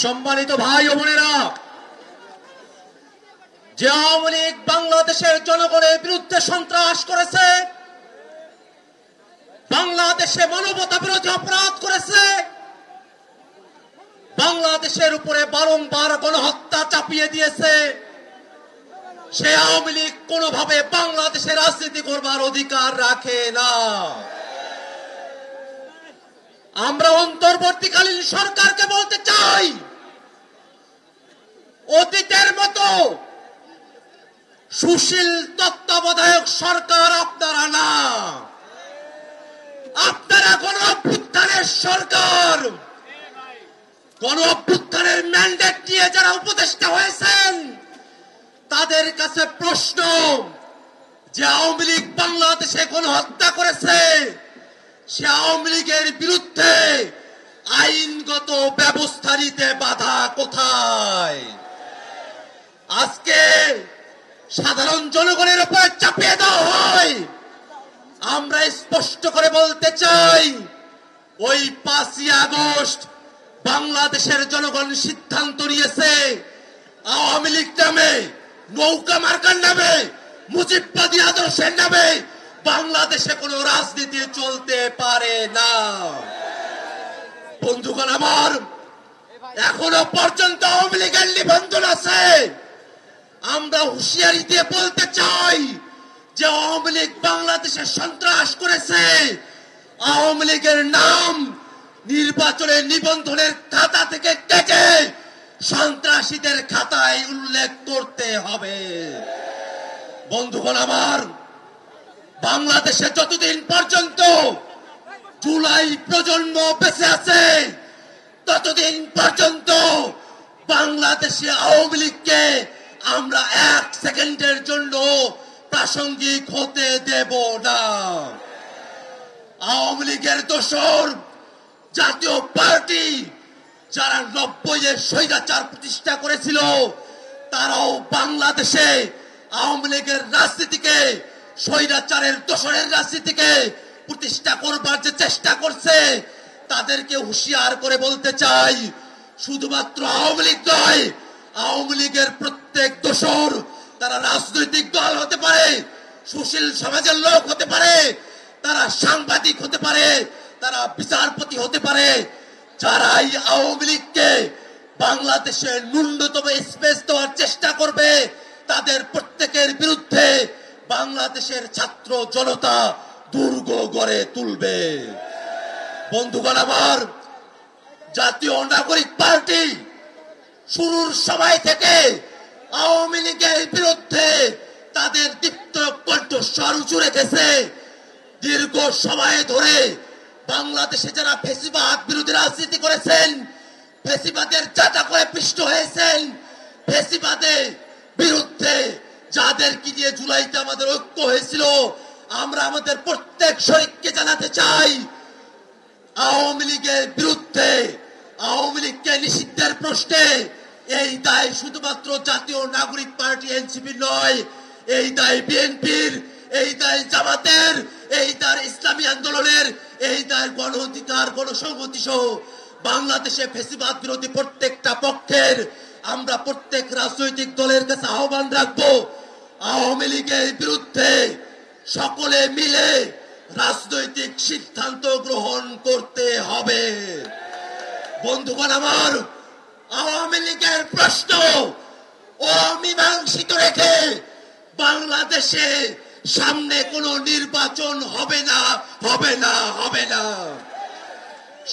সম্মানিত ভাই ও বোনেরা, যে আওয়ামী লীগ বাংলাদেশের জনগণের বিরুদ্ধে সন্ত্রাস করেছে, বাংলাদেশে মানবতা বিরোধী অপরাধ করেছে, বাংলাদেশের উপরে বারংবার গণহত্যা চাপিয়ে দিয়েছে, সে আওয়ামী লীগ কোনোভাবে বাংলাদেশে রাজনীতি করবার অধিকার রাখে না। আমরা অন্তর্বর্তীকালীন সরকারকে বলতে চাই, অতীতের মতো সুশীল তত্ত্বাবধায়ক সরকার আপনারা না, আপনারা গণ অভ্যুত্থানের সরকার। গণ অভ্যুত্থানের ম্যান্ডেট নিয়ে যারা উপদেষ্টা হয়েছেন তাদের কাছে প্রশ্ন, যে আওয়ামী লীগ বাংলাদেশে গণহত্যা করেছে, সে আওয়ামী লীগের বিরুদ্ধে আইনগত ব্যবস্থা নিতে বাধা কোথায়? আজকে সাধারণ জনগণের উপর চাপিয়ে দেওয়া হয়। আমরা স্পষ্ট করে বলতে চাই, ওই 5ই আগস্ট বাংলাদেশের জনগণ সিদ্ধান্ত নিয়েছে, আওয়ামী লীগ নামে, নৌকা মার্কার নামে, মুজিববাদী আদর্শের নামে বাংলাদেশে কোনো রাজনীতি চলতে পারে না। বন্ধুগণ আমার, এখনো পর্যন্ত আওয়ামী লীগের নিবন্ধন আছে। আমরা হুঁশিয়ারি দিয়ে বলতে চাই যে আওয়ামী লীগ বাংলাদেশে সন্ত্রাস করেছে, আওয়ামী লীগের নাম নির্বাচনের নিবন্ধনের খাতা থেকে কেটে সন্ত্রাসীদের খাতায় উল্লেখ করতে হবে। বন্ধুগণ আমার, বাংলাদেশে যতদিন পর্যন্ত জুলাই প্রজন্ম বেঁচে আছে, ততদিন পর্যন্ত বাংলাদেশে আওয়ামী লীগকে আমরা 1 সেকেন্ডের জন্য প্রাসঙ্গিক হতে দেব না। আওয়ামী লীগের দোসর জাতীয় পার্টি যারা 90-এর স্বৈরাচার প্রতিষ্ঠা করেছিল, তারাও বাংলাদেশে আওয়ামী লীগের রাজনীতিকে, স্বৈরাচারের দোসরের রাজনীতিকে প্রতিষ্ঠা করবার যে চেষ্টা করছে, তাদেরকে হুঁশিয়ার করে বলতে চাই, শুধুমাত্র আওয়ামী লীগ নয়, আওয়ামী লীগের প্রত্যেক দোসর তারা রাজনৈতিক দল হতে পারে, সুশীল সমাজের লোক হতে পারে, তারা সাংবাদিক হতে পারে, তারা বিচারপতি হতে পারে, যারাই আওয়ামী লীগকে বাংলাদেশে ন্যূনতম স্পেস দেওয়ার চেষ্টা করবে, তাদের প্রত্যেকের বিরুদ্ধে বাংলাদেশের ছাত্র জনতা দুর্গ গড়ে তুলবে। বন্ধুগণ আমার, জাতীয় নাগরিক পার্টি শুরুর সময় থেকে আওয়ামী লীগের বিরুদ্ধে তাদের দীপ্ত কণ্ঠস্বর উঁচু রেখেছে। দীর্ঘ সময় ধরে বাংলাদেশে যারা ফ্যাসিবাদ বিরোধী রাজনীতি করেছেন, ফ্যাসিবাদের চাটা করে পিষ্ট হয়েছেন, ফ্যাসিবাদের বিরুদ্ধে যাদেরকে নিয়ে জুলাইতে আমাদের ঐক্য হয়েছিল, আমরা আমাদের প্রত্যেক শরীরকে জানাতে চাই, আওয়ামী লীগের বিরুদ্ধে, আওয়ামী লীগকে নিষিদ্ধের প্রশ্নে এই দায় শুধুমাত্র জাতীয় নাগরিক পার্টি এনসিপি নয়, এই দায় বিএনপির, এই দায় জামাতের, এই দায় ইসলামী আন্দোলনের, এই দায় গণ অধিকার, গণসংহতি সহ বাংলাদেশে ফ্যাসিবাদ বিরোধী প্রত্যেকটা পক্ষের। আমরা প্রত্যেক রাজনৈতিক দলের কাছে আহ্বান রাখবো, আওয়ামী লীগের বিরুদ্ধে সকলে মিলে রাজনৈতিক সিদ্ধান্ত গ্রহণ করতে হবে। বন্ধুগণ আমার, আওয়ামী লীগের প্রশ্ন অমীমাংসিত রেখে বাংলাদেশে সামনে কোনো নির্বাচন হবে না, হবে না, হবে না।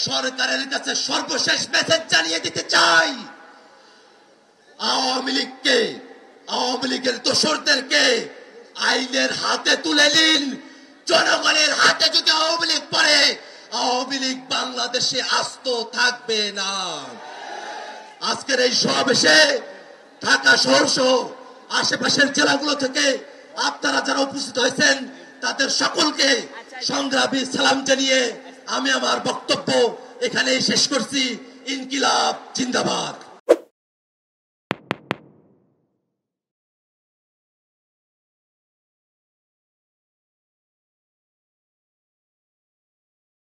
সরকারের কাছে সর্বশেষ মেসেজ জানিয়ে দিতে চাই, আওয়ামী লীগকে, আওয়ামী লীগের দোসরদেরকে আইনের হাতে তুলে নিন। জনগণের হাতে যদি আওয়ামী লীগ পড়ে, আওয়ামী লীগ বাংলাদেশে আস্ত থাকবে না। আজকের এই সমাবেশে ঢাকা শহর সহ আশেপাশের জেলাগুলো থেকে আপনারা যারা উপস্থিত হয়েছেন, তাদের সকলকে সংগ্রামী সালাম জানিয়ে আমি আমার বক্তব্য এখানেই শেষ করছি। ইনকিলাব জিন্দাবাদ।